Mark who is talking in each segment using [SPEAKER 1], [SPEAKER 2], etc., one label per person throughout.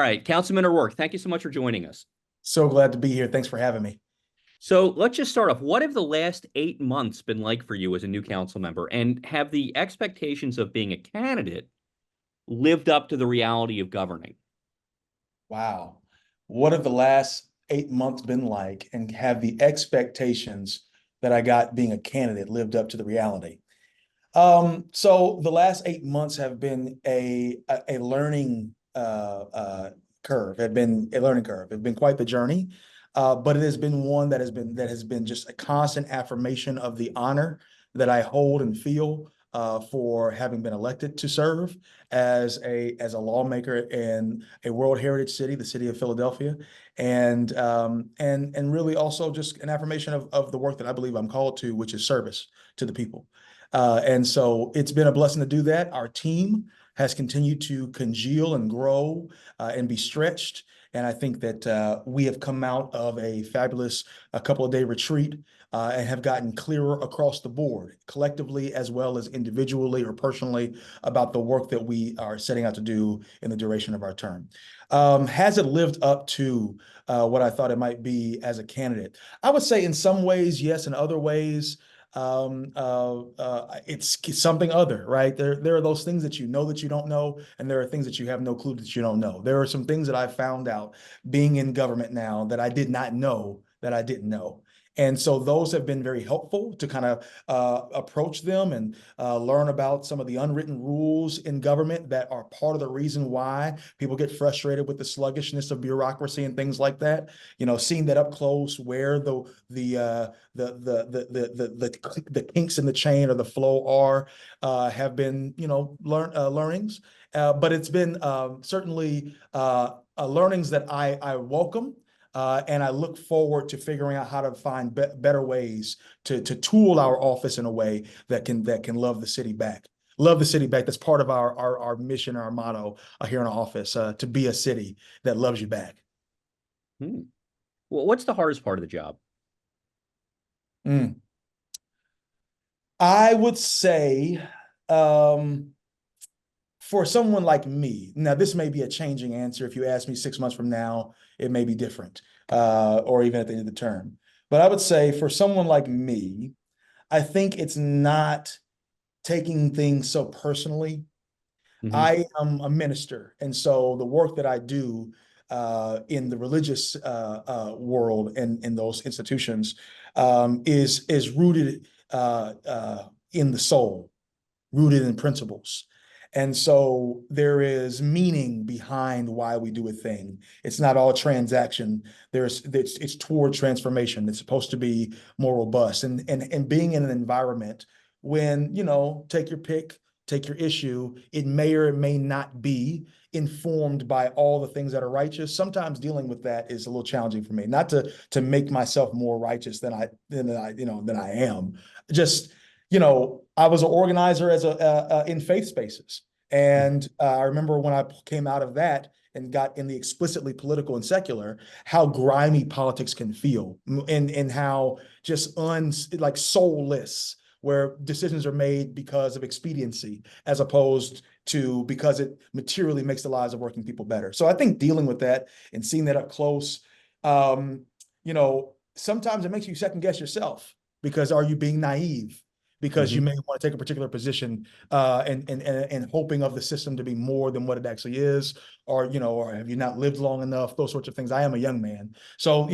[SPEAKER 1] right, Councilman O'Rourke, thank you so much for joining us.
[SPEAKER 2] So glad to be here. Thanks for having me.
[SPEAKER 1] So let's just start off. What have the last 8 months been like for you as a new council member? And have the expectations of being a candidate lived up to the reality of governing?
[SPEAKER 2] Wow. What have the last 8 months been like, and have the expectations that I got being a candidate lived up to the reality? So the last 8 months have been a learning curve. Have been a learning curve. It's been quite the journey, but it has been one that has been just a constant affirmation of the honor that I hold and feel for having been elected to serve as a lawmaker in a World Heritage City, the city of Philadelphia, and really also just an affirmation of the work that I believe I'm called to, which is service to the people. And so it's been a blessing to do that. Our team has continued to congeal and grow and be stretched. And I think that we have come out of a fabulous a couple of day retreat and have gotten clearer across the board, collectively as well as individually or personally, about the work that we are setting out to do in the duration of our term. Has it lived up to what I thought it might be as a candidate? I would say in some ways, yes. In other ways, it's something other, right? There are those things that you don't know, and there are things that you have no clue that you don't know. There are some things that I found out being in government now that I did not know that I didn't know. And so those have been very helpful to kind of approach them and learn about some of the unwritten rules in government that are part of the reason why people get frustrated with the sluggishness of bureaucracy and things like that. You know, seeing that up close, where the kinks in the chain or the flow are have been, learnings. But it's been certainly learnings that I welcome. And I look forward to figuring out how to find better ways to tool our office in a way that can love the city back. Love the city back. That's part of our mission, our motto here in our office, to be a city that loves you back.
[SPEAKER 1] Hmm. Well, what's the hardest part of the job?
[SPEAKER 2] Mm. I would say, um, for someone like me, now this may be a changing answer. If you ask me 6 months from now, it may be different, or even at the end of the term. But I would say for someone like me, I think it's not taking things so personally.
[SPEAKER 1] Hmm.
[SPEAKER 2] I am a minister, and so the work that I do in the religious world and in those institutions is rooted in the soul, rooted in principles. And so there is meaning behind why we do a thing. It's not all transaction. It's toward transformation. It's supposed to be more robust. And being in an environment when, take your pick, take your issue, it may or it may not be informed by all the things that are righteous. Sometimes dealing with that is a little challenging for me. Not to make myself more righteous than I am. Just I was an organizer in faith spaces. And I remember when I came out of that and got in the explicitly political and secular, how grimy politics can feel, and how just like soulless, where decisions are made because of expediency as opposed to because it materially makes the lives of working people better. So I think dealing with that and seeing that up close, sometimes it makes you second guess yourself, because are you being naive? Because you
[SPEAKER 1] Hmm.
[SPEAKER 2] may want to take a particular position and hoping of the system to be more than what it actually is, or have you not lived long enough? Those sorts of things. I am a young man, so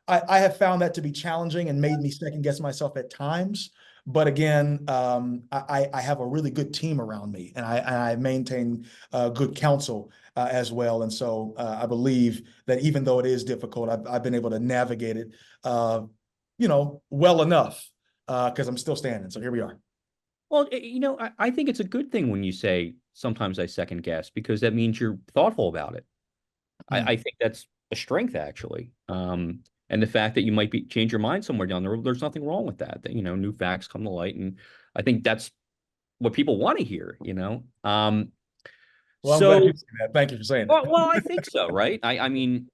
[SPEAKER 2] I have found that to be challenging and made me second guess myself at times. But again, I have a really good team around me, and I maintain good counsel as well. And so I believe that even though it is difficult, I've been able to navigate it, well enough, because I'm still standing. So here we are.
[SPEAKER 1] Well, I think it's a good thing when you say sometimes I second guess because that means you're thoughtful about it. I
[SPEAKER 2] Mm.
[SPEAKER 1] think that's a strength actually. And the fact that you might be change your mind somewhere down the road, there's nothing wrong with that. That new facts come to light, and I think that's what people want to hear.
[SPEAKER 2] Well, I'm glad
[SPEAKER 1] So,
[SPEAKER 2] you said that. Thank you for saying
[SPEAKER 1] well, I
[SPEAKER 2] that.
[SPEAKER 1] think so, right? I mean,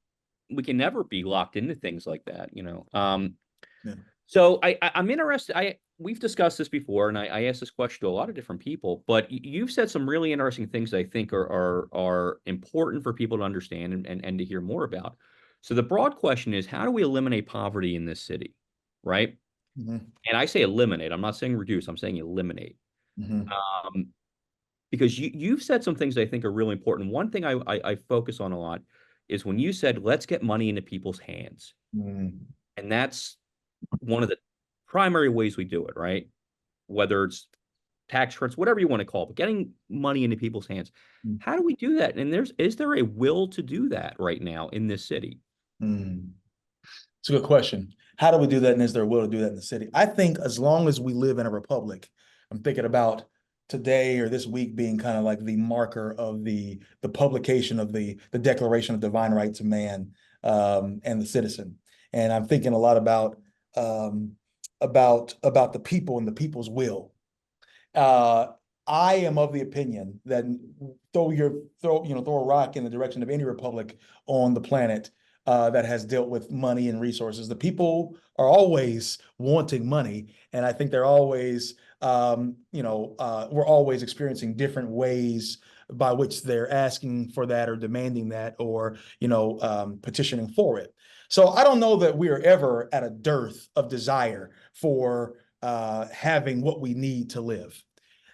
[SPEAKER 1] we can never be locked into things like that.
[SPEAKER 2] Yeah.
[SPEAKER 1] So I'm interested. we've discussed this before, and I asked this question to a lot of different people, but you've said some really interesting things that I think are important for people to understand and to hear more about. So the broad question is, how do we eliminate poverty in this city, right?
[SPEAKER 2] Mhm,
[SPEAKER 1] And I say eliminate. I'm not saying reduce. I'm saying eliminate.
[SPEAKER 2] mhm,
[SPEAKER 1] Um, because you've said some things that I think are really important. One thing I focus on a lot is when you said, let's get money into people's hands.
[SPEAKER 2] mhm,
[SPEAKER 1] And that's one of the primary ways we do it, right? Whether it's tax credits, whatever you want to call it, but getting money into people's hands. How do we do that? And is there a will to do that right now in this city?
[SPEAKER 2] mhm. It's a good question. How do we do that, and is there a will to do that in the city? I think as long as we live in a republic, I'm thinking about today or this week being kind of like the marker of the publication of the Declaration of Divine Rights of Man, and the citizen. And I'm thinking a lot um, about the people and the people's will. Uh, I am of the opinion that throw a rock in the direction of any republic on the planet that has dealt with money and resources. The people are always wanting money, and I think they're always, we're always experiencing different ways by which they're asking for that or demanding that or petitioning for it. So I don't know that we are ever at a dearth of desire for having what we need to live.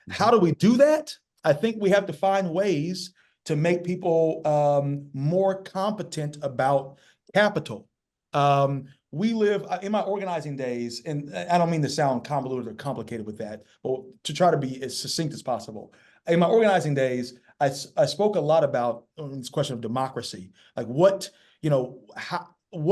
[SPEAKER 2] How
[SPEAKER 1] Mhm.
[SPEAKER 2] do we do that? I think we have to find ways to make people more competent about capital. We live in my organizing days, and I don't mean to sound convoluted or complicated with that, but to try to be as succinct as possible. In my organizing days, I spoke a lot about this question of democracy. Like what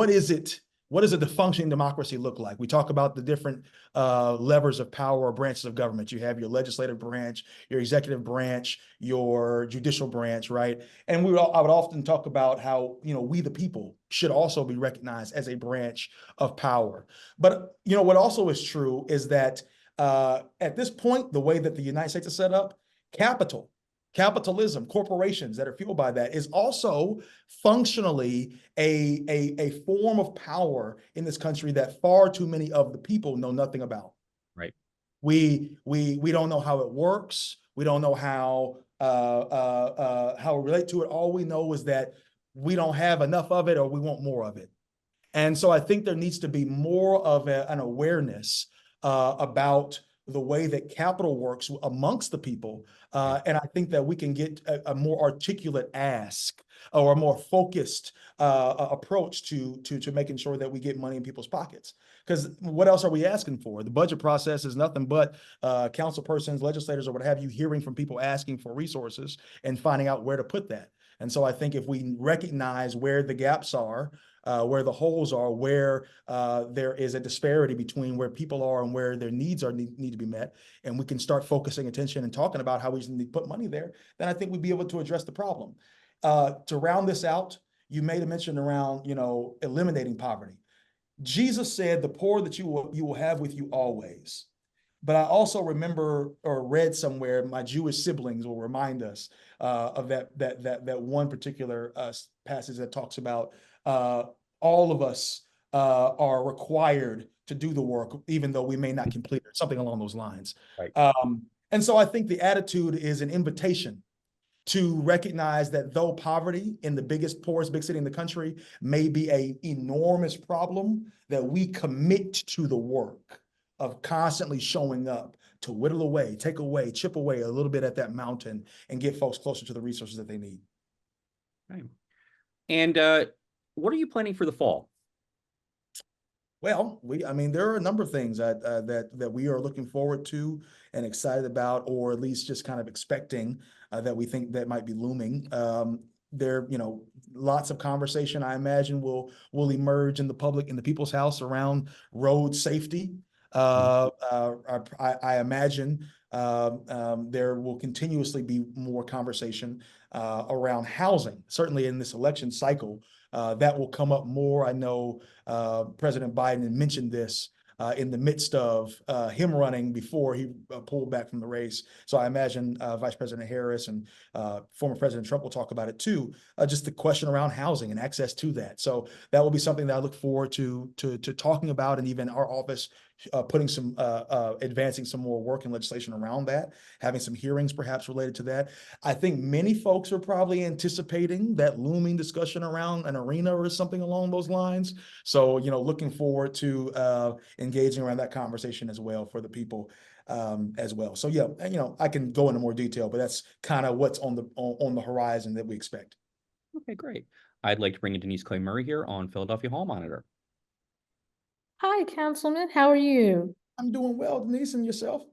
[SPEAKER 2] is it? What does a functioning democracy look like? We talk about the different levers of power or branches of government. You have your legislative branch, your executive branch, your judicial branch, right? And I would often talk about how, we the people should also be recognized as a branch of power. But, what also is true is that at this point, the way that the United States is set up, capital, capitalism, corporations that are fueled by that is also functionally a form of power in this country that far too many of the people know nothing about.
[SPEAKER 1] Right.
[SPEAKER 2] We don't know how it works. We don't know how we relate to it. All we know is that we don't have enough of it or we want more of it. And so I think there needs to be more of an awareness about the way that capital works amongst the people.
[SPEAKER 1] Right.
[SPEAKER 2] And I think that we can get a more articulate ask or a more focused approach to making sure that we get money in people's pockets. Because what else are we asking for? The budget process is nothing but council persons, legislators, or what have you, hearing from people asking for resources and finding out where to put that. And so I think if we recognize where the gaps are, where the holes are, where there is a disparity between where people are and where their needs need to be met, and we can start focusing attention and talking about how we need to put money there, then I think we'd be able to address the problem. To round this out, you made a mention around, eliminating poverty. Jesus said, "The poor that you will have with you always." But I also remember or read somewhere my Jewish siblings will remind us of that one particular passage that talks about uh, all of us are required to do the work, even though we may not complete it, something along those lines.
[SPEAKER 1] Right.
[SPEAKER 2] And so I think the attitude is an invitation to recognize that though poverty in the poorest big city in the country may be an enormous problem, that we commit to the work of constantly showing up to whittle away, take away, chip away a little bit at that mountain and get folks closer to the resources that they need.
[SPEAKER 1] Right. And what are you planning for the fall?
[SPEAKER 2] Well, I mean, there are a number of things that we are looking forward to and excited about, or at least just kind of expecting that we think that might be looming. There, lots of conversation I imagine will emerge in the public, in the people's house around road safety. I imagine there will continuously be more conversation around housing. Certainly in this election cycle, that will come up more. I know President Biden mentioned this in the midst of him running before he pulled back from the race. So I imagine Vice President Harris and former President Trump will talk about it too. Just the question around housing and access to that. So that will be something that I look forward to talking about, and even our office putting some advancing some more work and legislation around that, having some hearings perhaps related to that. I think many folks are probably anticipating that looming discussion around an arena or something along those lines. So, looking forward to engaging around that conversation as well for the people as well. So yeah, I can go into more detail, but that's kind of what's on the horizon that we expect.
[SPEAKER 1] Okay, great. I'd like to bring in Denise Clay Murray here on Philadelphia Hall Monitor.
[SPEAKER 3] Hi, Councilman. How are you?
[SPEAKER 2] I'm doing well, Denise, and yourself?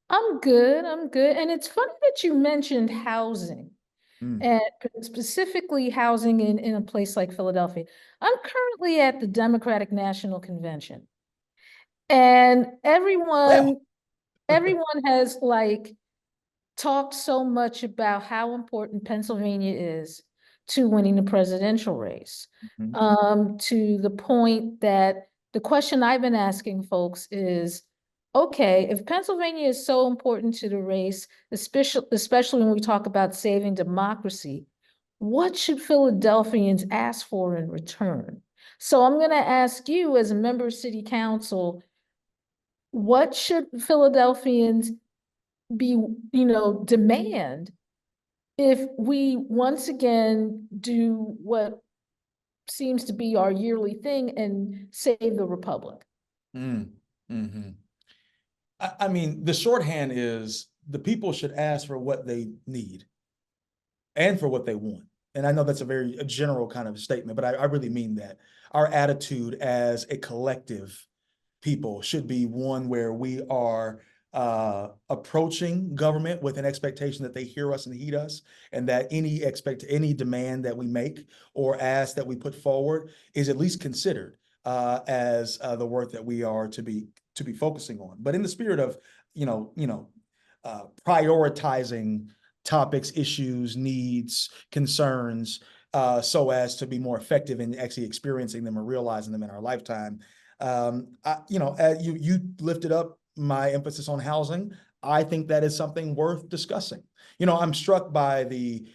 [SPEAKER 3] I'm good. I'm good. And it's funny that you mentioned housing
[SPEAKER 2] Mm.
[SPEAKER 3] and specifically housing in a place like Philadelphia. I'm currently at the Democratic National Convention, and
[SPEAKER 2] Well,
[SPEAKER 3] everyone has talked so much about how important Pennsylvania is to winning the presidential race.
[SPEAKER 2] Mhm.
[SPEAKER 3] To the point that the question I've been asking folks is, okay, if Pennsylvania is so important to the race, especially when we talk about saving democracy, what should Philadelphians ask for in return? So I'm going to ask you, as a member of City Council, what should Philadelphians be, demand if we once again do what seems to be our yearly thing and save the republic?
[SPEAKER 2] Mm. Hmm. I mean, the shorthand is the people should ask for what they need and for what they want. And I know that's a general kind of statement, but I really mean that. Our attitude as a collective people should be one where we are approaching government with an expectation that they hear us and heed us, and that any demand that we make or ask that we put forward is at least considered as the work that we are to be focusing on. But in the spirit of prioritizing topics, issues, needs, concerns, so as to be more effective in actually experiencing them or realizing them in our lifetime. You lifted up my emphasis on housing. I think that is something worth discussing. I'm struck by the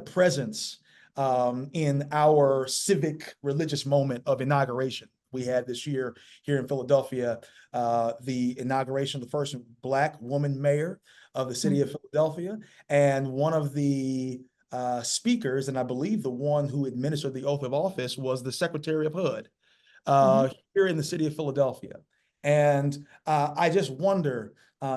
[SPEAKER 2] presence in our civic religious moment of inauguration. We had this year here in Philadelphia, the inauguration of the first Black woman mayor of the city of Philadelphia, and one of the speakers, and I believe the one who administered the oath of office, was the Secretary of HUD here in the city of Philadelphia. And I just wonder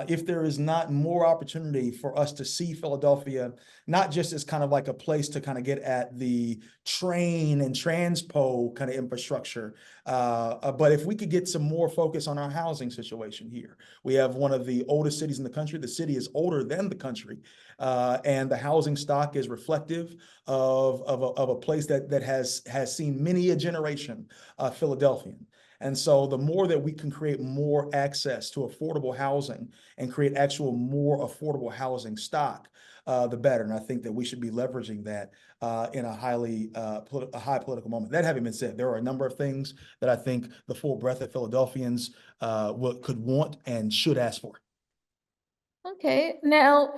[SPEAKER 2] if there is not more opportunity for us to see Philadelphia, not just as kind of like a place to kind of get at the train and transpo kind of infrastructure, but if we could get some more focus on our housing situation here. We have one of the oldest cities in the country. The city is older than the country, and the housing stock is reflective of a place that has seen many a generation Philadelphian. And so the more that we can create more access to affordable housing and create actual more affordable housing stock, the better. And I think that we should be leveraging that in a high political moment. That having been said, there are a number of things that I think the full breadth of Philadelphians could want and should ask for.
[SPEAKER 3] Okay, now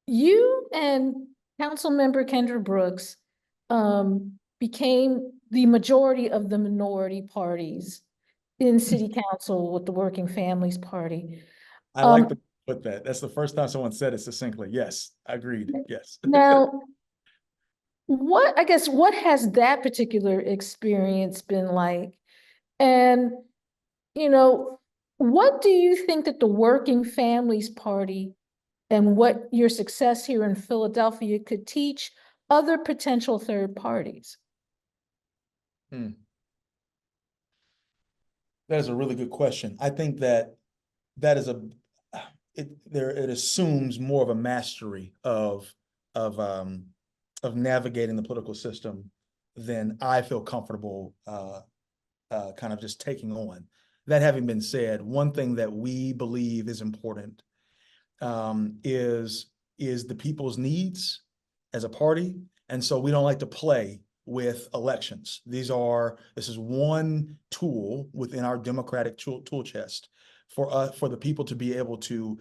[SPEAKER 3] you and Councilmember Kendra Brooks became the majority of the minority parties in City Council with the Working Families Party.
[SPEAKER 2] I like to put that. That's the first time someone said it succinctly. Yes, agreed. Yes.
[SPEAKER 3] Now, what has that particular experience been like? And, what do you think that the Working Families Party and what your success here in Philadelphia could teach other potential third parties?
[SPEAKER 2] That is a really good question. I think that is it assumes more of a mastery of navigating the political system than I feel comfortable kind of just taking on. That having been said, one thing that we believe is important is the people's needs as a party. And so we don't like to play with elections. This is one tool within our democratic tool chest for the people to be able to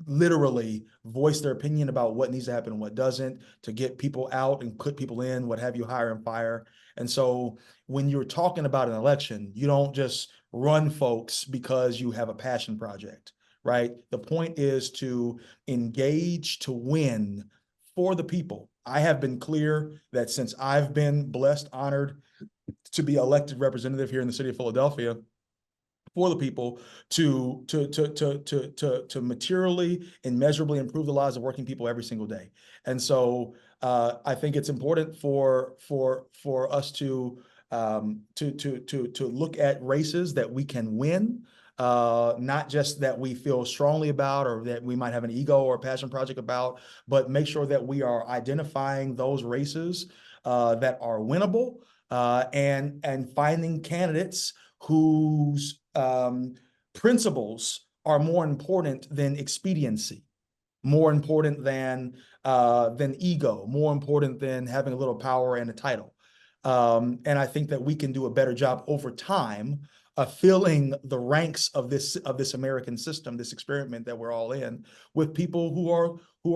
[SPEAKER 2] literally voice their opinion about what needs to happen and what doesn't, to get people out and put people in, what have you, hire and fire. And so when you're talking about an election, you don't just run folks because you have a passion project, right? The point is to engage to win for the people. I have been clear that since I've been blessed, honored to be elected representative here in the city of Philadelphia, for the people to materially and measurably improve the lives of working people every single day. And so I think it's important for us to look at races that we can win, not just that we feel strongly about or that we might have an ego or a passion project about, but make sure that we are identifying those races that are winnable, and finding candidates whose principles are more important than expediency, more important than ego, more important than having a little power and a title. And I think that we can do a better job over time of filling the ranks of this American system, this experiment that we're all in, with people who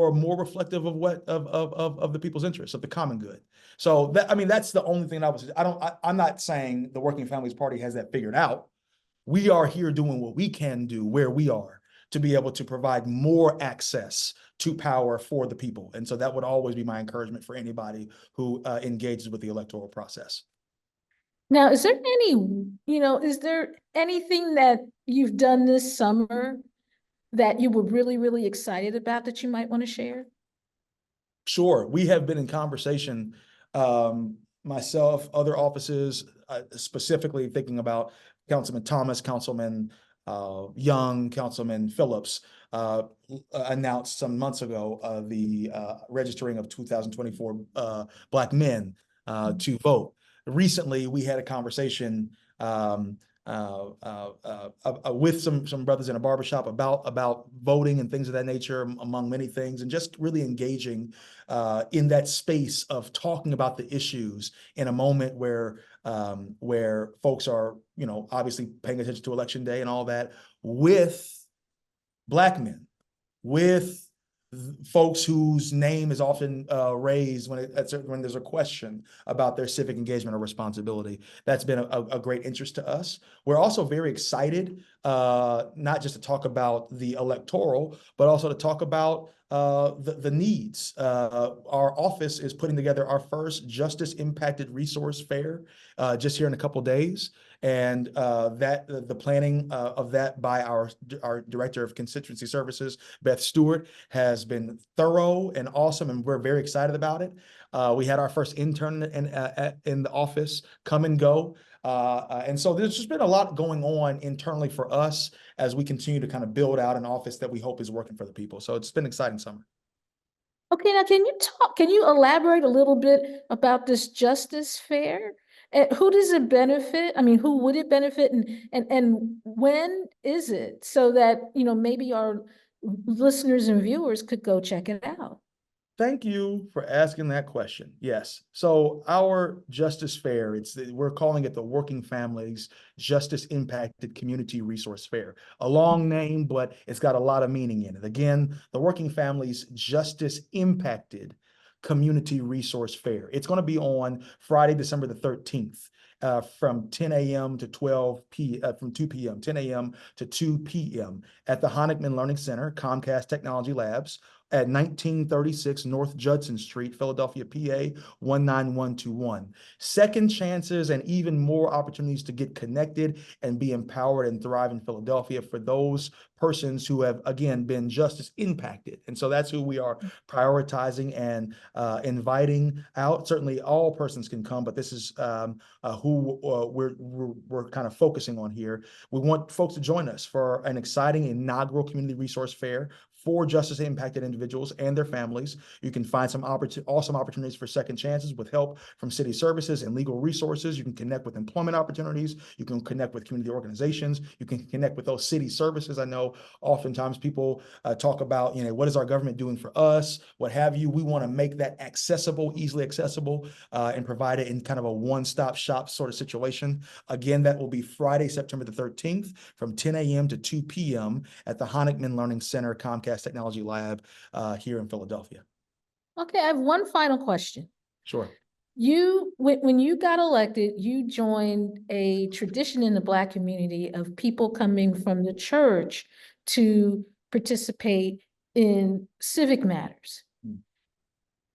[SPEAKER 2] are more reflective of what of the people's interests, of the common good. So that, I mean, that's the only thing I'm not saying the Working Families Party has that figured out. We are here doing what we can do where we are to be able to provide more access to power for the people. And so that would always be my encouragement for anybody who engages with the electoral process.
[SPEAKER 3] Now, is there is there anything that you've done this summer that you were really, really excited about that you might want to share?
[SPEAKER 2] Sure. We have been in conversation, myself, other offices, specifically thinking about Councilman Thomas, Councilman Young, Councilman Phillips, announced some months ago the registering of 2024 Black men to vote. Recently, we had a conversation with some brothers in a barbershop about voting and things of that nature, among many things, and just really engaging in that space of talking about the issues in a moment where folks are, obviously paying attention to Election Day and all that, with Black men, with folks whose name is often raised when there's a question about their civic engagement or responsibility. That's been a great interest to us. We're also very excited, not just to talk about the electoral, but also to talk about the needs. Our office is putting together our first Justice Impacted Resource Fair just here in a couple of days. And the planning of that by our Director of Constituency Services, Beth Stewart, has been thorough and awesome, and we're very excited about it. We had our first intern in the office come and go. And so there's just been a lot going on internally for us as we continue to kind of build out an office that we hope is working for the people. So it's been an exciting summer.
[SPEAKER 3] Okay, now can you elaborate a little bit about this Justice Fair? Who does it benefit? I mean, who would it benefit, and when is it, so that, maybe our listeners and viewers could go check it out?
[SPEAKER 2] Thank you for asking that question. Yes. So our Justice Fair, we're calling it the Working Families Justice Impacted Community Resource Fair. A long name, but it's got a lot of meaning in it. Again, the Working Families Justice Impacted Community Resource Fair. It's going to be on Friday, December the 13th. From 10 a.m. to 12 p.m., from 2 p.m., 10 a.m. to 2 p.m. at the Honickman Learning Center, Comcast Technology Labs, at 1936 North Judson Street, Philadelphia, PA 19121. Second chances and even more opportunities to get connected and be empowered and thrive in Philadelphia for those persons who have, again, been justice impacted. And so that's who we are prioritizing and inviting out. Certainly all persons can come, but this is who we're kind of focusing on here. We want folks to join us for an exciting inaugural community resource fair for justice impacted individuals and their families. You can find some awesome opportunities for second chances with help from city services and legal resources. You can connect with employment opportunities. You can connect with community organizations. You can connect with those city services. I know oftentimes people talk about, what is our government doing for us, what have you. We want to make that accessible, easily accessible, and provide it in kind of a one-stop shop sort of situation. Again, that will be Friday, September the 13th from 10 a.m. to 2 p.m. at the Honickman Learning Center, Comcast Technology Lab here in Philadelphia.
[SPEAKER 3] Okay, I have one final question.
[SPEAKER 2] Sure.
[SPEAKER 3] when you got elected, you joined a tradition in the Black community of people coming from the church to participate in civic matters.
[SPEAKER 2] Mm.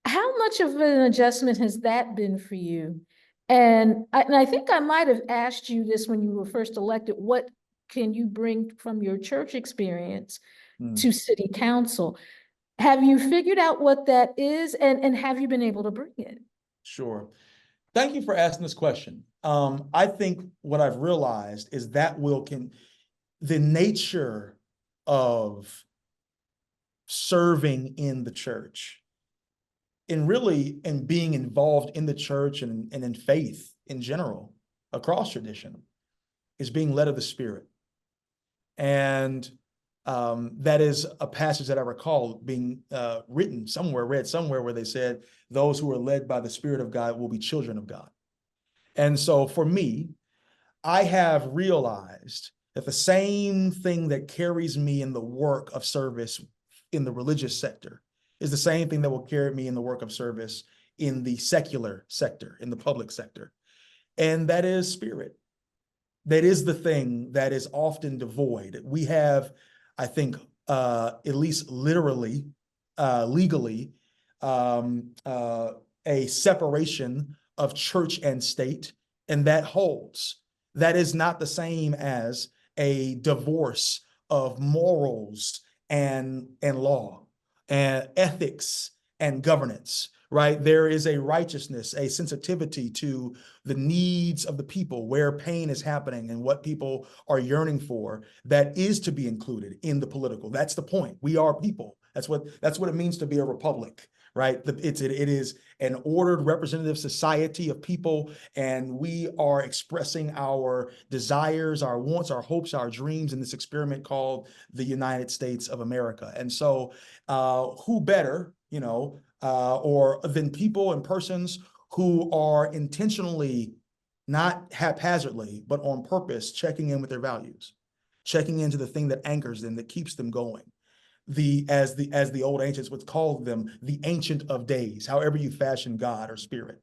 [SPEAKER 3] How much of an adjustment has that been for you? And I think I might have asked you this when you were first elected, what can you bring from your church experience to city council? Have you figured out what that is, and have you been able to bring it?
[SPEAKER 2] Sure. Thank you for asking this question. I think what I've realized is that the nature of serving in the church and really and being involved in the church and in faith in general across tradition is being led of the Spirit. And that is a passage that I recall being read somewhere where they said, those who are led by the Spirit of God will be children of God. And so for me, I have realized that the same thing that carries me in the work of service in the religious sector is the same thing that will carry me in the work of service in the secular sector, in the public sector. And that is spirit. That is the thing that is often devoid. We have, I think, at least literally, legally, a separation of church and state, and that holds. That is not the same as a divorce of morals and law and ethics and governance, right? There is a righteousness, a sensitivity to the needs of the people, where pain is happening and what people are yearning for, that is to be included in the political. That's the point. We are people. That's what it means to be a republic, right? It is an ordered representative society of people, and we are expressing our desires, our wants, our hopes, our dreams in this experiment called the United States of America. And so who better, or than people and persons who are intentionally, not haphazardly, but on purpose, checking in with their values, checking into the thing that anchors them, that keeps them going. As the old ancients would call them, the Ancient of Days, however you fashion God or spirit.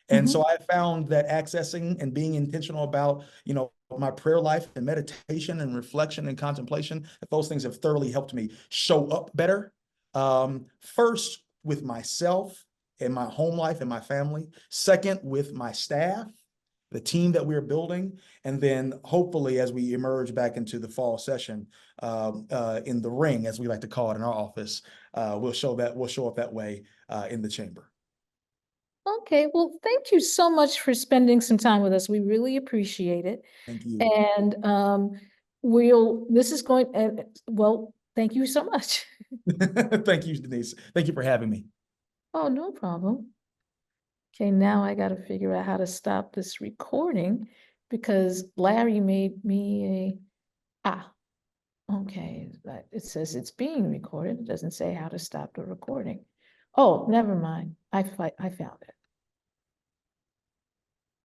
[SPEAKER 2] And so I found that accessing and being intentional about, my prayer life and meditation and reflection and contemplation, that those things have thoroughly helped me show up better. First, with myself and my home life and my family. Second, with my staff, the team that we're building. And then hopefully, as we emerge back into the fall session, in the ring, as we like to call it in our office, we'll show up that way in the chamber.
[SPEAKER 3] Okay, well, thank you so much for spending some time with us. We really appreciate it.
[SPEAKER 2] Thank you.
[SPEAKER 3] And thank you so much.
[SPEAKER 2] Thank you, Denise. Thank you for having me.
[SPEAKER 3] Oh, no problem. Okay, now I got to figure out how to stop this recording because Larry made me okay. It says it's being recorded. It doesn't say how to stop the recording. Oh, never mind. I found it.